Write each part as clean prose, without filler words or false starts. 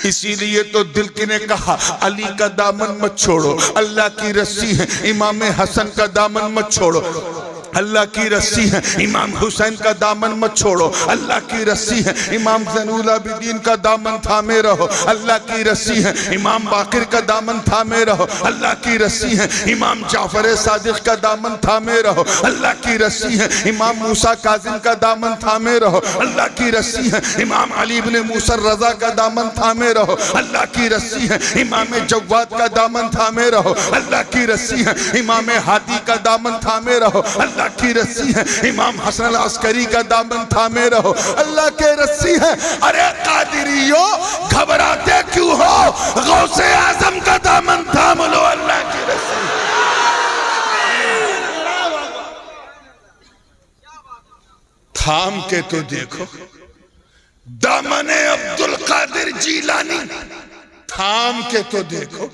इसीलिए तो दिल की ने कहा अली का दामन मत छोड़ो, अल्लाह की रस्सी है, इमाम हसन का दामन मत छोड़ो, अल्लाह की रस्सी है, इमाम हुसैन का दामन मत छोड़ो, अल्लाह की रस्सी है, इमाम ज़ैनुल आबिदीन का दामन थामे रहो, अल्लाह की रस्सी है, इमाम बाकिर का दामन थामे रहो, अल्लाह की रस्सी है, इमाम जाफर सादिक का दामन थामे रहो, अल्लाह की रस्सी है, इमाम मूसा काजिम का दामन थामे रहो, अल्लाह की रस्सी है, इमाम अली इब्ने मूसा रज़ा का दामन थामे रहो, अल्लाह की रस्सी है, इमाम जव्वाद का दामन थामे रहो, अल्लाह की रस्सी है, इमाम हादी का दामन थामे रहो, अल्लाह की रस्सी है, इमाम हसन अल अस्करी का दामन थामे रहो, अल्लाह के रस्सी है। अरे कादिरियो घबराते क्यों हो, गौसे आजम का दामन थाम लो, अल्लाह की रस्सी। थाम के तो देखो दामने अब्दुल कादिर जीलानी, थाम के तो देखो।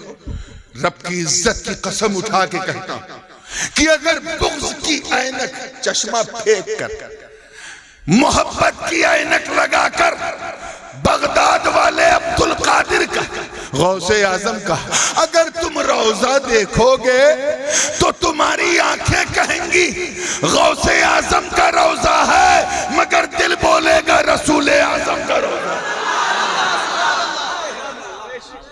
रब की इज्जत की कसम उठा के कहता हूं कि अगर बुग़्ज़ की ऐनक, चश्मा फेंक कर, मोहब्बत की ऐनक लगाकर बगदाद वाले अब्दुल कादिर का, गौसे आजम का अगर तुम रोजा देखोगे तो तुम्हारी आंखें कहेंगी गौसे आजम का रोजा है, मगर दिल बोलेगा रसूल आजम का रोजा।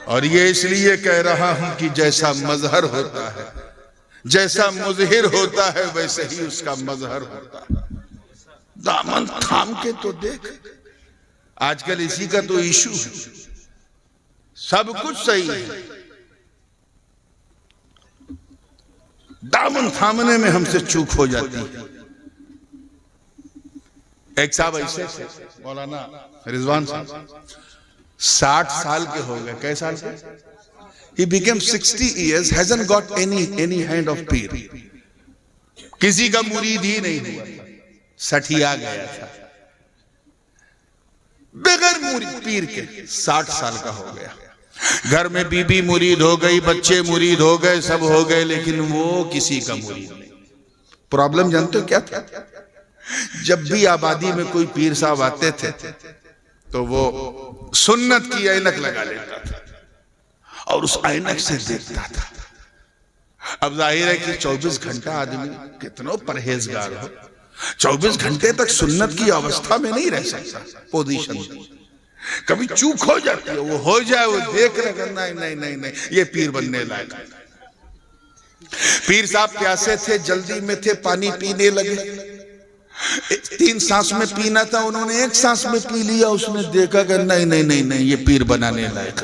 और ये इसलिए कह रहा हूं कि जैसा मजहर होता है, जैसा मुजहिर होता है, वैसे ही उसका मजहर होता है। दामन थाम के तो देख, आजकल इसी का तो इशू है, सब कुछ सही है, दामन थामने में हमसे चूक हो जाती है। एक साहब ऐसे थे, मौलाना रिजवान साहब, 60 साल के हो गए। कैसा साल? He became 60 years, hasn't got any hand of पीर, किसी का मुरीद ही नहीं हुआ था, सठिया गया था बगैर मुरीद पीर के। 60 साल का हो गया, घर में बीबी मुरीद हो गई, बच्चे मुरीद हो गए, सब हो गए, लेकिन वो किसी का मुरीद नहीं। प्रॉब्लम जानते हो क्या था? जब भी आबादी में कोई पीर साहब आते थे तो वो सुन्नत की ऐनक लगा लेता था और उस ऐनक से देखता था। अब जाहिर है कि 24 घंटा आदमी कितना परहेजगार हो, 24 घंटे तक सुन्नत की अवस्था में नहीं रह सकता, पोजीशन कभी चूक हो जाती है, वो हो जाए, वो देख रहे, नहीं नहीं नहीं नहीं, ये पीर बनने लायक। पीर साहब प्यासे थे, जल्दी में थे, पानी पीने लगे, 3 सांस में पीना था, उन्होंने 1 सांस में पी लिया। उसने देखा कि नहीं नहीं नहीं नहीं, ये पीर बनाने लायक।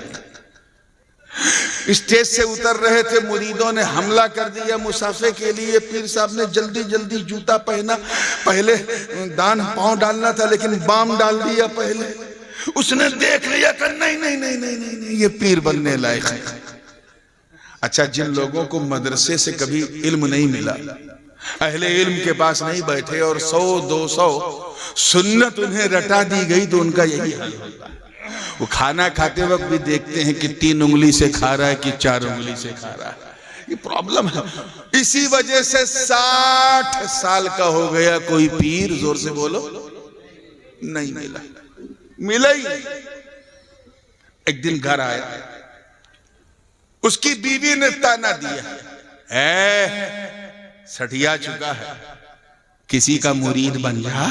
स्टेज से उतर रहे थे, मुरीदों ने हमला कर दिया मुसाफे के लिए। पीर साहब ने जल्दी जल्दी जूता पहना, पहले दान पांव डालना था लेकिन बाम डाल दिया पहले। उसने देख लिया कि नहीं नहीं नहीं नहीं नहीं, नहीं ये पीर बनने लायक है। अच्छा, जिन लोगों को मदरसे से कभी इल्म नहीं मिला, अहले इल्म के पास नहीं बैठे और 100-200 सुन्नत उन्हें रटा दी गई, तो उनका यही हाल होता है। वो खाना खाते वक्त भी देखते हैं कि 3 उंगली से खा रहा है कि 4 उंगली से खा रहा है। ये प्रॉब्लम है। इसी वजह से 60 साल का हो गया, कोई पीर, जोर से बोलो, नहीं मिला, मिला ही। एक दिन घर आया, उसकी बीवी ने ताना दिया, सठिया चुका है, किसी का मुरीद बन जा।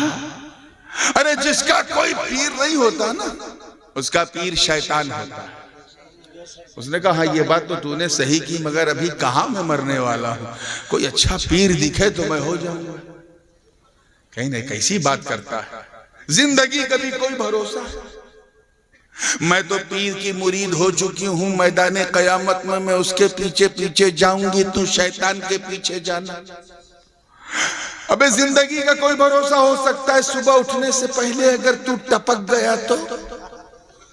अरे जिसका कोई पीर नहीं होता ना, उसका पीर शैतान होता है। उसने कहा, हाँ ये बात तो तूने सही की, मगर अभी कहां मैं मरने वाला हूं, कोई अच्छा पीर दिखे तो मैं हो जाऊंगा। कहीं नहीं, कैसी बात करता है, जिंदगी का भी कोई भरोसा। मैं तो पीर की मुरीद हो चुकी हूं, मैदान कयामत में मैं उसके पीछे पीछे जाऊंगी, तू शैतान के पीछे जाना। अबे जिंदगी का कोई भरोसा हो सकता है, सुबह उठने से पहले अगर तू टपक गया तो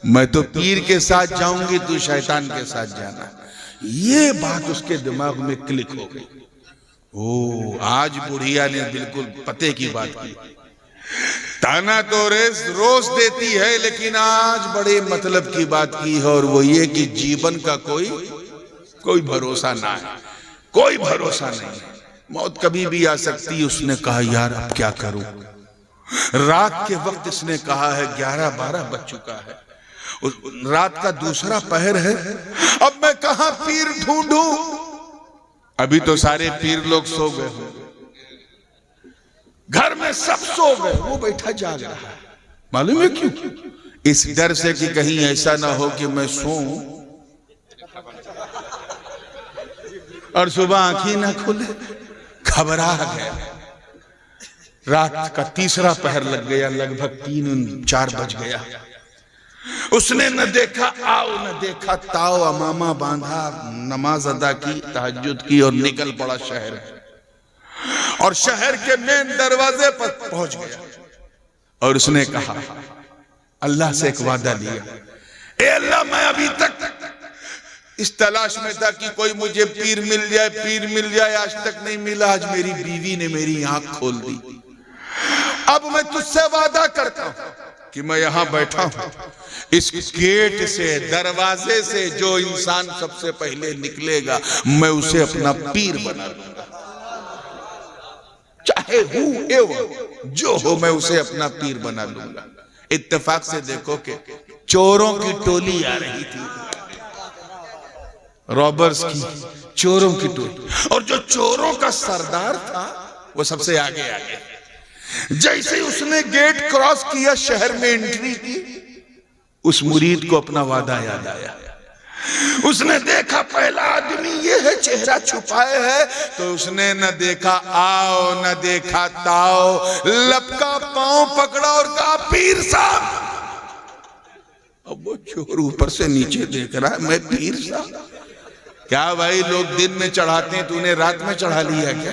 मैं तो पीर के साथ जाऊंगी, तू शैतान के साथ जाना। ये बात उसके दिमाग में क्लिक हो गई। ओ, आज बुढ़िया ने बिल्कुल पते की बात की। ताना तो रोज देती है, लेकिन आज बड़े मतलब की बात की है, और वो ये कि जीवन का कोई भरोसा ना है, कोई भरोसा नहीं, मौत कभी भी आ सकती है। उसने कहा, यार अब क्या करूं। रात के वक्त इसने कहा है 11-12 बज चुका है, रात का दूसरा पहर है, अब मैं कहां पीर ढूंढूं? अभी तो सारे पीर लोग सो गए, घर में सब सो गए, वो बैठा जाग रहा है। मालूम है क्यों? इस डर से कि कहीं ऐसा ना हो कि मैं सोऊं और सुबह आंखें ना खुले। घबरा गया। रात का तीसरा पहर लग गया, लगभग 3-4 बज गया। उसने न देखा आओ न देखा ताओ, अमामा बांधा, नमाज अदा की, तहज्जुद की और निकल पड़ा शहर। और शहर के मेन दरवाजे पर पहुंच गया और उसने कहा, अल्लाह से एक वादा लिया, ए अल्लाह, मैं अभी तक इस तलाश में था कि कोई मुझे पीर मिल जाए, पीर मिल जाए, आज तक नहीं मिला। आज मेरी बीवी ने मेरी आंख खोल दी। अब मैं तुझसे वादा करता हूं कि मैं यहां बैठा हूं, इस गेट से, दरवाजे से जो इंसान सबसे पहले निकलेगा मैं उसे अपना पीर बना लूंगा। चाहे हूं जो हो, मैं उसे अपना पीर बना लूंगा। इत्तेफाक से देखो कि चोरों की टोली आ रही थी, रॉबर्स की, चोरों की टोली, और जो चोरों का सरदार था वो सबसे आगे आ गया। जैसे ही उसने गेट क्रॉस किया, शहर में एंट्री की, उस मुरीद को अपना वादा याद आया। उसने देखा पहला आदमी ये है, चेहरा छुपाए है, तो उसने न देखा आओ न देखा ताओ, लपका पांव पकड़ा और कहा, पीर साहब। अब वो चोर ऊपर से नीचे देख रहा है, मैं पीर साहब? क्या भाई, लोग दिन में चढ़ाते हैं, तूने रात में चढ़ा लिया क्या?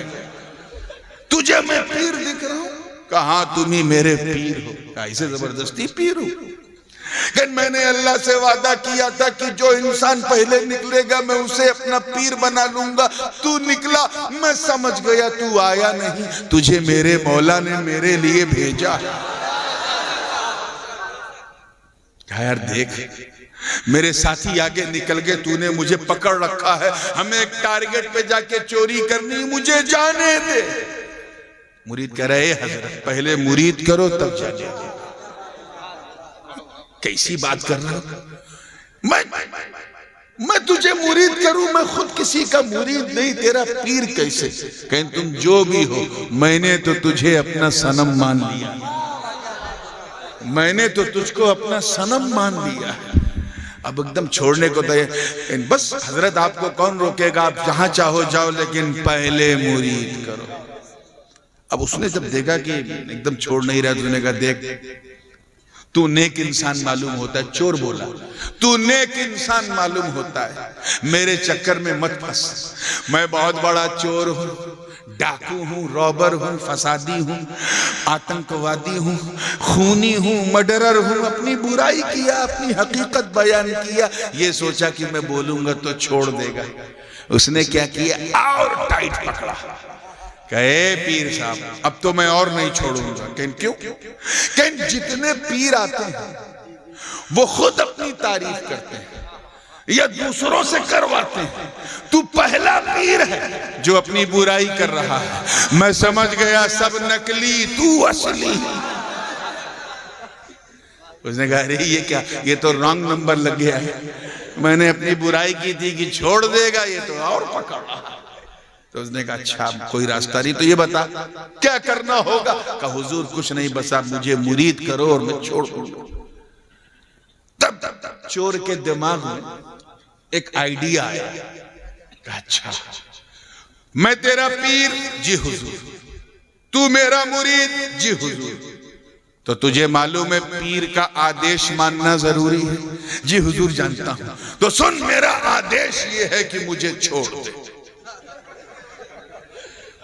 तुझे मैं पीर दिख रहा हूं? कहा तुम ही मेरे पीर हो? ऐसे जबरदस्ती पीर हो? कि मैंने अल्लाह से वादा किया था कि जो इंसान पहले निकलेगा मैं उसे अपना पीर बना लूंगा। तू निकला, मैं समझ गया तू आया नहीं, तुझे मेरे मौला ने मेरे लिए भेजा। यार देख, मेरे साथी आगे निकल गए, तूने मुझे पकड़ रखा है, हमें एक टारगेट पे जाके चोरी करनी, मुझे जाने दे। मुरीद कह रहे, हजरत पहले मुरीद करो तब जाने दे। कैसी बात कर रहा हूं? मैं तुझे मुरीद करूं? मैं खुद किसी का मुरीद नहीं, तेरा पीर कैसे? कहीं तुम जो भी हो, मैंने तो तुझे अपना सनम मान लिया, मैंने तो तुझको अपना सनम मान लिया। अब एकदम छोड़ने को तैयार। बस हजरत आपको कौन रोकेगा, आप जहां चाहो जाओ, लेकिन पहले मुरीद करो। अब उसने जब देखा कि एकदम छोड़ नहीं रहा, उसने कहा, देख तू नेक इंसान मालूम होता है। चोर बोला, तू नेक इंसान मालूम होता है, मेरे चक्कर में मत फंस। मैं बहुत बड़ा चोर हूं, डाकू हूं, रॉबर हूं, फसादी हूं, आतंकवादी हूं, खूनी हूं, मर्डरर हूं। अपनी बुराई किया, अपनी हकीकत बयान किया, ये सोचा कि मैं बोलूंगा तो छोड़ देगा। उसने क्या किया, और टाइट पकड़ा। कहे पीर साहब अब तो मैं और नहीं छोड़ूंगा। क्यों? कहीं जितने पीर आते हैं वो खुद अपनी तारीफ करते हैं या दूसरों से करवाते हैं। तू पहला पीर है जो अपनी बुराई कर रहा है। मैं समझ गया सब नकली, तू असली। उसने कहा, अरे ये क्या, ये तो रॉन्ग नंबर लग गया है। मैंने अपनी बुराई की थी कि छोड़ देगा, ये तो और पकड़ रहा। तो उसने कहा, अच्छा कोई रास्ता नहीं, तो ये बता क्या करना होगा? कहा, हुजूर कुछ नहीं, बस आप मुझे मुरीद करो और मैं छोड़ दूंगा। तब चोर के दिमाग में एक आइडिया आया। अच्छा मैं तेरा पीर? जी हुजूर। तू मेरा मुरीद? जी हुजूर। तो तुझे मालूम है पीर का आदेश मानना जरूरी है? जी हुजूर जानता हूं। तो सुन, मेरा आदेश ये है कि मुझे छोड़ दे।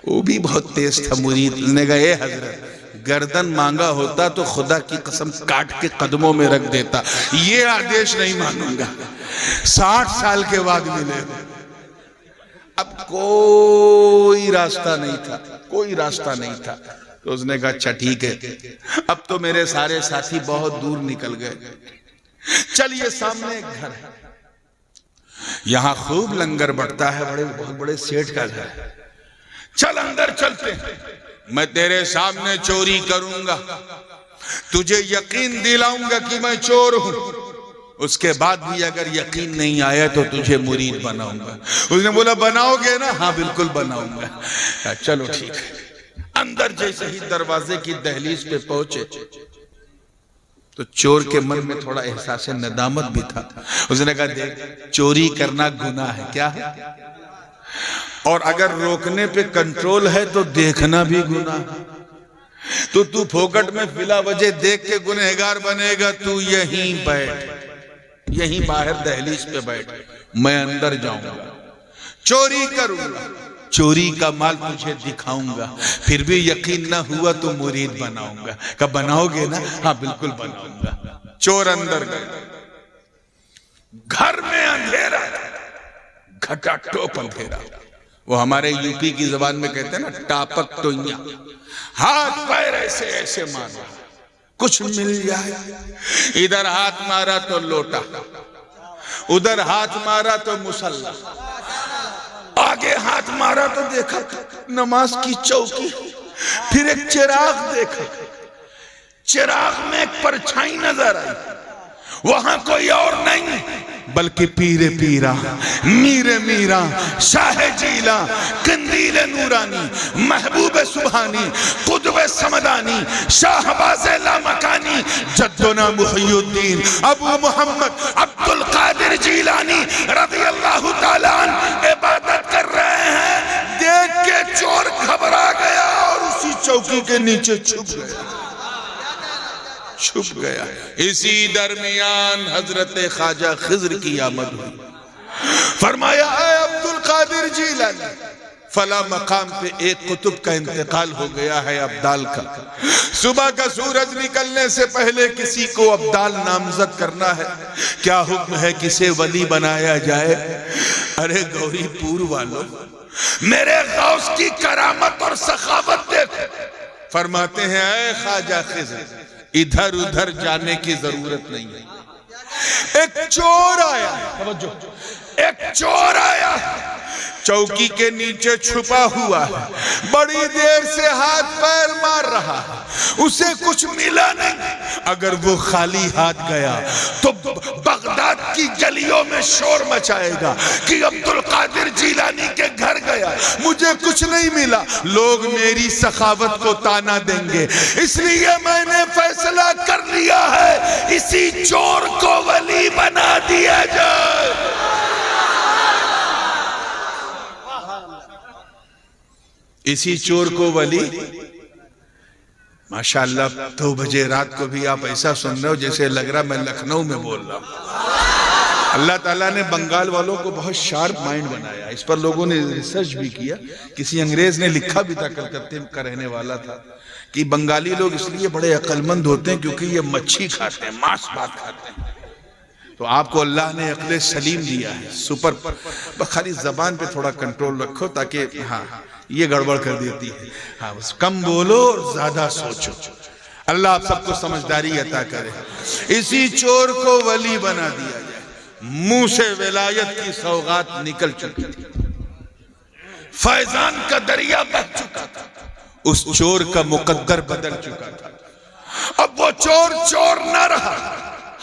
वो भी बहुत तेज था मुरीद ने कहा, ए हजरत गर्दन मांगा होता तो खुदा की कसम काट के कदमों में रख देता, ये आदेश नहीं मानूंगा। 60 साल के बाद मिले। अब कोई रास्ता नहीं था, कोई रास्ता नहीं था। तो उसने कहा, अच्छा ठीक है, अब तो मेरे सारे साथी बहुत दूर निकल गए, चलिए सामने एक घर है, यहां खूब लंगर बढ़ता है, बहुत बड़े सेठ का घर है, चल अंदर चलते हैं, मैं तेरे सामने चोरी करूंगा, तुझे यकीन दिलाऊंगा कि मैं चोर हूं। उसके बाद भी अगर यकीन नहीं आया तो तुझे मुरीद बनाऊंगा। उसने बोला बनाओगे ना? हाँ बिल्कुल बनाऊंगा। चलो ठीक है। अंदर जैसे ही दरवाजे की दहलीज पे पहुंचे तो चोर के मन में थोड़ा एहसास नदामत भी था। उसने कहा देख, चोरी करना गुनाह है, क्या है, और अगर रोकने पे कंट्रोल है तो देखना भी गुनाह है। तो तू फोकट में बिला वजह देख के गुनहगार बनेगा। तू यहीं बैठ, यहीं बाहर दहलीज पे बैठ, मैं अंदर जाऊंगा, चोरी करूंगा, चोरी का माल तुझे दिखाऊंगा, फिर भी यकीन ना हुआ तो मुरीद बनाऊंगा। कब बनाओगे ना? हाँ बिल्कुल बनाऊंगा। चोर अंदर गए। घर में अंधेरा, घटाटोप अंधेरा। वो हमारे यूपी की जबान में कहते हैं ना, टापक टोइया। हाथ पैर ऐसे ऐसे मारा, कुछ मिल जाए। इधर हाथ मारा तो लोटा, उधर हाथ मारा तो मुसल्ला, आगे हाथ मारा तो देखा नमाज की चौकी, फिर एक चिराग देखा, चिराग में एक परछाई नजर आई। वहां कोई और नहीं बल्कि पीरे पीरा, मीरे मीरा, शाह जीला, कंदीले नूरानी, महबूब सुबहानी, कुतुबे समदानी, शाहबाज़े लामकानी, जद्दुना मुहियुद्दीन अबू मोहम्मद अब्दुल कादिर जीलानी रज़ी अल्लाह ताला अन्हु इबादत कर रहे हैं। देख के चोर घबरा गया और उसी चौकी के नीचे छुप गया। इसी दरमियान हजरत ख्वाजा खिज़्र की आमद हुई। फरमाया ऐ अब्दुल कादिर जीलानी, फला मकाम पे एक कुतुब का इंतकाल हो गया है, अब्दाल का। सुबह का सूरज निकलने से पहले किसी को अब्दाल नामजद करना है। क्या हुक्म है, किसे वली बनाया जाए? अरे गौरीपुर वालों, मेरे गौस की करामत और सखावत देखो। फरमाते हैं ऐ ख्वाजा खिज़्र, इधर उधर जाने की जरूरत नहीं है। एक चोर आया, एक चोर आया, चौकी के नीचे छुपा हुआ है, बड़ी देर से हाथ पैर मार रहा है, उसे कुछ मिला नहीं। अगर वो खाली हाथ गया तो बगदाद की गलियों में शोर मचाएगा कि अब्दुल कादिर जीलानी के घर गया, मुझे कुछ नहीं मिला। लोग मेरी सखावत को ताना देंगे, इसलिए मैंने फैसला कर लिया है इसी चोर को वली बना दिया जाए। इसी चोर को वली, माशाअल्लाह 2 बजे रात को भी आप ऐसा सुन रहे हो जैसे लग रहा मैं लखनऊ में बोल रहा हूं। अल्लाह ताला ने बंगाल वालों को बहुत शार्प माइंड बनाया। इस पर लोगों ने रिसर्च भी किया। किसी अंग्रेज ने लिखा भी था, कलकत्ते का रहने वाला था, कि बंगाली लोग इसलिए बड़े अक्लमंद होते हैं क्योंकि ये मच्छी खाते हैं, मांस भात खाते हैं। तो आपको अल्लाह ने अक्ल सलीम दिया है, सुपर। खाली जबान पे थोड़ा कंट्रोल रखो ताकि, हाँ ये गड़बड़ कर देती है, हाँ बस कम बोलो और ज्यादा सोचो। अल्लाह आप सबको समझदारी अता करे। इसी चोर को वली बना दिया जाए। मुंह से विलायत की सौगात निकल चुकी थी, फैजान का दरिया बह चुका था, उस चोर का मुकद्दर बदल चुका था। अब वो चोर चोर न रहा,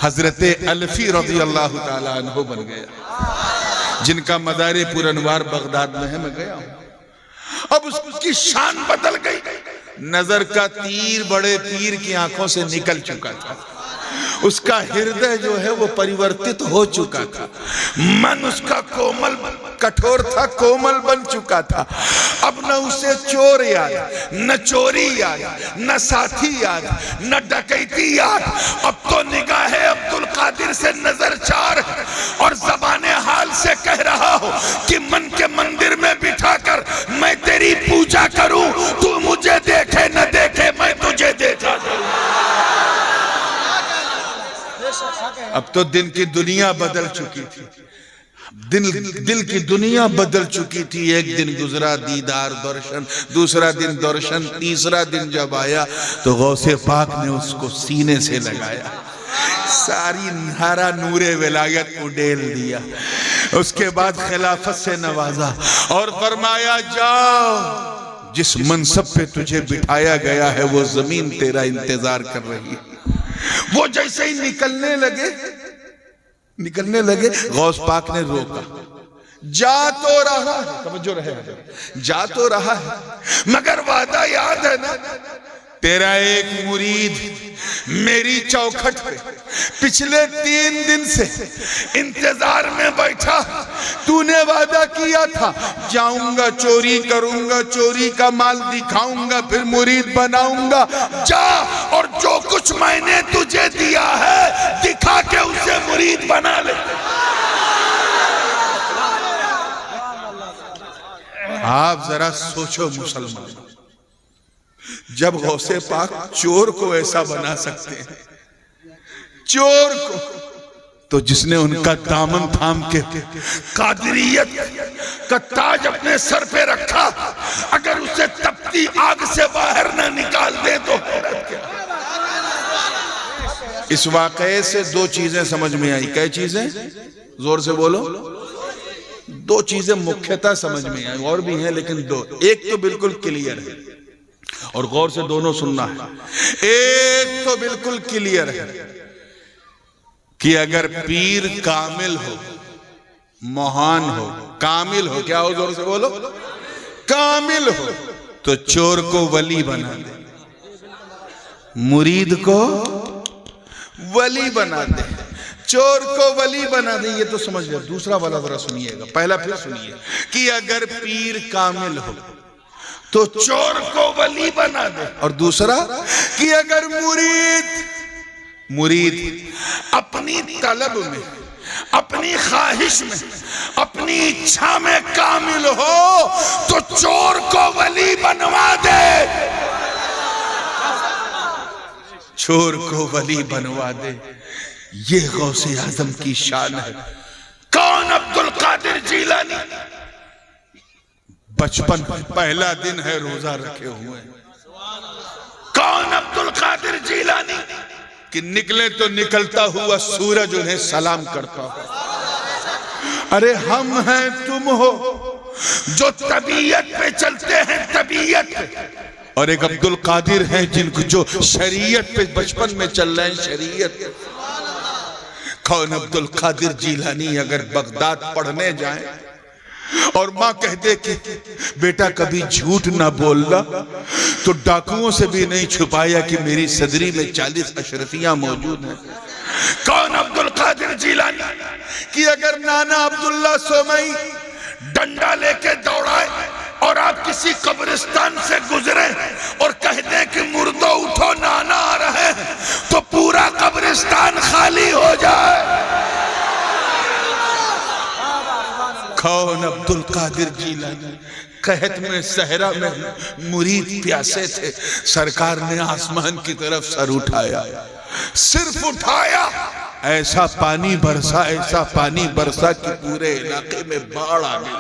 हजरते अलफी रज़ी अल्लाह ताला अन्हु बन गया, जिनका मदारे पुरनवार बगदाद में है, मैं गया हूं। अब उसकी शान बदल गई। नजर का तीर बड़े पीर की आंखों से निकल चुका था, उसका हृदय जो है वो परिवर्तित हो चुका था, मन उसका कोमल कठोर था, कोमल बन चुका था। अब न उसे चोर याद, न चोरी याद, न साथी याद, न डकैती याद। अब तो निगाहे अब्दुल कादिर से नजर चार और ज़बाने हाल से कह रहा हो कि मन के मंदिर में बिठाकर मैं तेरी पूजा करूं, तू मुझे देखे न देखे मैं तुझे देखा। अब तो दिन की दुनिया बदल चुकी थी, दिल की दुनिया बदल चुकी थी। एक दिन गुजरा दीदार दर्शन, दूसरा दिन दर्शन, तीसरा दिन जब आया तो गौसे पाक ने उसको सीने से लगाया, सारी हरा नूरे विलायत उड़ेल दिया। उसके बाद खिलाफत से नवाजा और फरमाया जाओ, जिस मनसब पे तुझे बिठाया गया है वो जमीन तेरा इंतजार कर रही है। वो जैसे ही निकलने लगे निकलने लगे, गौस पाक ने रोका। जा तो रहा है, तवज्जो रहे, जा तो रहा है मगर वादा याद है ना, तेरा एक मुरीद मेरी चौखट पे पिछले 3 दिन से इंतजार में बैठा। तूने वादा किया था जाऊंगा, चोरी करूंगा, चोरी का माल दिखाऊंगा, फिर मुरीद बनाऊंगा। जा और जो कुछ मैंने तुझे दिया है दिखा के उसे मुरीद बना ले। आप जरा सोचो मुसलमान, जब गौसे पाक चोर को ऐसा बना सकते हैं, चोर को, तो जिसने उनका दामन थाम के कादरियत का ताज अपने सर पे रखा, अगर उसे तपती आग से बाहर ना निकाल दे तो क्या। इस वाकये से 2 चीजें समझ में आई। क्या चीजें? जोर से बोलो। 2 चीजें मुख्यतः समझ में आई, और भी हैं लेकिन 2। एक तो बिल्कुल क्लियर है और गौर से दोनों सुनना है। एक तो बिल्कुल क्लियर है कि अगर पीर कामिल हो, महान हो, कामिल हो, क्या हो? जोर से बोलो। कामिल हो तो चोर को वली बना दे, मुरीद को वली बना दे, चोर को वली बना दे। ये तो समझ लिया। दूसरा वाला जरा सुनिएगा, पहला फिर सुनिए कि अगर पीर कामिल हो तो चोर को वली बना दे, और दूसरा कि अगर मुरीद अपनी तलब में, अपनी ख्वाहिश में, अपनी इच्छा में कामिल हो तो चोर को वली बनवा दे, चोर को वली बनवा दे। ये गौसे आजम की शान है। कौन? अब्दुल कादिर जीलानी। बचपन पहला दिन है, रोजा रखे हुए। कौन? अब्दुल कादिर जीलानी। कि निकले तो निकलता हुआ सूरज उन्हें सलाम करता हो। अरे हम हैं, तुम हो जो तबीयत पे चलते हैं, तबीयत पे, और एक अब्दुल कादिर हैं जिनको जो शरीयत पे बचपन में चल रहे हैं, शरीयत पे। कौन? अब्दुल कादिर जीलानी अगर बगदाद पढ़ने जाए और माँ कह दे कि बेटा कभी झूठ ना बोलना, तो डाकुओं से भी नहीं छुपाया कि मेरी सदरी में 40 अशरफियां मौजूद हैं। कौन? अब्दुल कादिर जीलानी कि अगर नाना अब्दुल्ला सोमई डंडा लेके दौड़ाए और आप किसी कब्रिस्तान से गुजरे और कह दें कि मुर्दों उठो, नाना आ रहे हैं, तो पूरा कब्रिस्तान खाली हो जाए। कौन? अब्दुल कादिर जीलानी। कहत में सहरा में मुरीद प्यासे थे, सरकार ने आसमान की तरफ सर उठाया, सिर्फ उठाया, ऐसा पानी बरसा, ऐसा पानी बरसा कि पूरे इलाके में बाढ़ आ गई।